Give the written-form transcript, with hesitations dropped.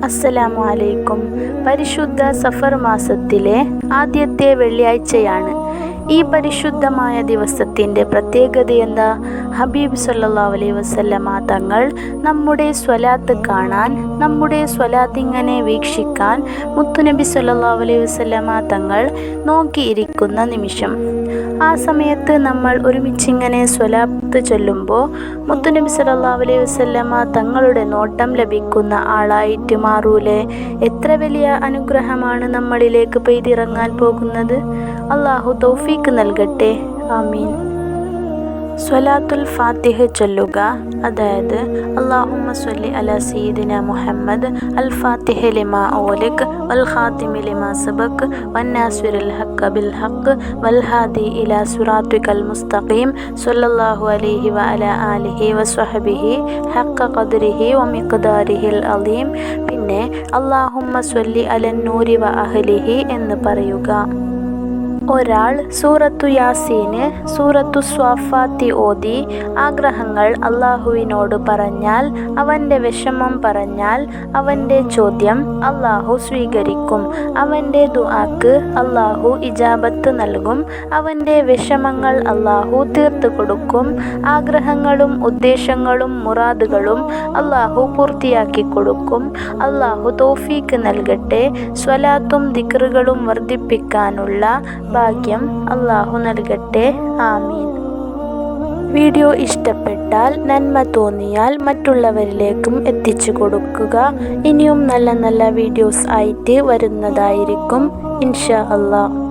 അസ്സലാമു അലൈക്കും. പരിശുദ്ധ സഫർ മാസത്തിലെ ആദ്യത്തെ വെള്ളിയാഴ്ചയാണ്. ഈ പരിശുദ്ധമായ ദിവസത്തിൻ്റെ പ്രത്യേകതയെന്താ? ഹബീബ് സല്ലല്ലാഹു അലൈഹി വസല്ലമ തങ്ങൾ നമ്മുടെ സ്വലാത്ത് കാണാൻ, നമ്മുടെ സ്വലാത്ത് ഇങ്ങനെ വീക്ഷിക്കാൻ മുത്തുനബി സല്ലല്ലാഹു അലൈഹി വസല്ലമ തങ്ങൾ നോക്കിയിരിക്കുന്ന നിമിഷം. ആ സമയത്ത് നമ്മൾ ഒരുമിച്ചിങ്ങനെ സ്വലാത്ത് ചൊല്ലുമ്പോൾ മുത്തുനബി സല്ലല്ലാഹു അലൈഹി വസല്ലമ തങ്ങളുടെ നോട്ടം ലഭിക്കുന്ന ആളായിട്ട് മാറൂലേ? എത്ര വലിയ അനുഗ്രഹമാണ് നമ്മളിലേക്ക് പെയ്തിറങ്ങാൻ പോകുന്നത്. അള്ളാഹു തൗഫീക്ക് നൽകട്ടെ. ആമീൻ. സ്വലാത്തുൽ ഫാത്തിഹ ചൊല്ലുക. അതായത് അല്ലാഹുമ്മ സ്വല്ലി അലാ സയ്യിദിന മുഹമ്മദ് അൽ ഫാത്തിഹ ലിമാ ഉഗ്ലിഖ് വൽ ഖാതിമി ലിമാ സബഖ് വന്നാസിറിൽ ഹഖ് ബിൽ ഹഖ് വൽ ഹാദി ഇലാ സിറാത്തിക്കൽ മുസ്തഖീം സ്വല്ലല്ലാഹു അലൈഹി വഅലാ ആലിഹി വസ്വഹ്ബിഹി ഹഖ ഖദ്രിഹി വമിഖ്ദാരിഹിൽ അളീം. പിന്നെ അല്ലാഹുമ്മ സ്വല്ലി അലൻ നൂരി വ അഹ്ലിഹി എന്ന് പറയുക. ഒരാൾ സൂറത്തു യാസീന്, സൂറത്തു സ്വാഫാത്തി ഓതി ആഗ്രഹങ്ങൾ അള്ളാഹുവിനോട് പറഞ്ഞാൽ, അവൻ്റെ വിഷമം പറഞ്ഞാൽ, അവൻ്റെ ചോദ്യം അള്ളാഹു സ്വീകരിക്കും. അവൻ്റെ ദുആക്ക് അള്ളാഹു ഇജാബത്ത് നൽകും. അവൻ്റെ വിഷമങ്ങൾ അള്ളാഹു തീർത്തു കൊടുക്കും. ആഗ്രഹങ്ങളും ഉദ്ദേശങ്ങളും മുറാദുകളും അള്ളാഹു പൂർത്തിയാക്കി കൊടുക്കും. അള്ളാഹു തൗഫീക്ക് നൽകട്ടെ. സ്വലാത്തും ദിക്റുകളും വർദ്ധിപ്പിക്കാനുള്ള ഭാഗ്യം അള്ളാഹു നൽകട്ടെ. ആമീൻ. വീഡിയോ ഇഷ്ടപ്പെട്ടാൽ, നന്മ തോന്നിയാൽ മറ്റുള്ളവരിലേക്കും എത്തിച്ചു കൊടുക്കുക. ഇനിയും നല്ല നല്ല വീഡിയോസ് ആയിട്ട് വരുന്നതായിരിക്കും ഇൻഷാ അല്ലാഹ്.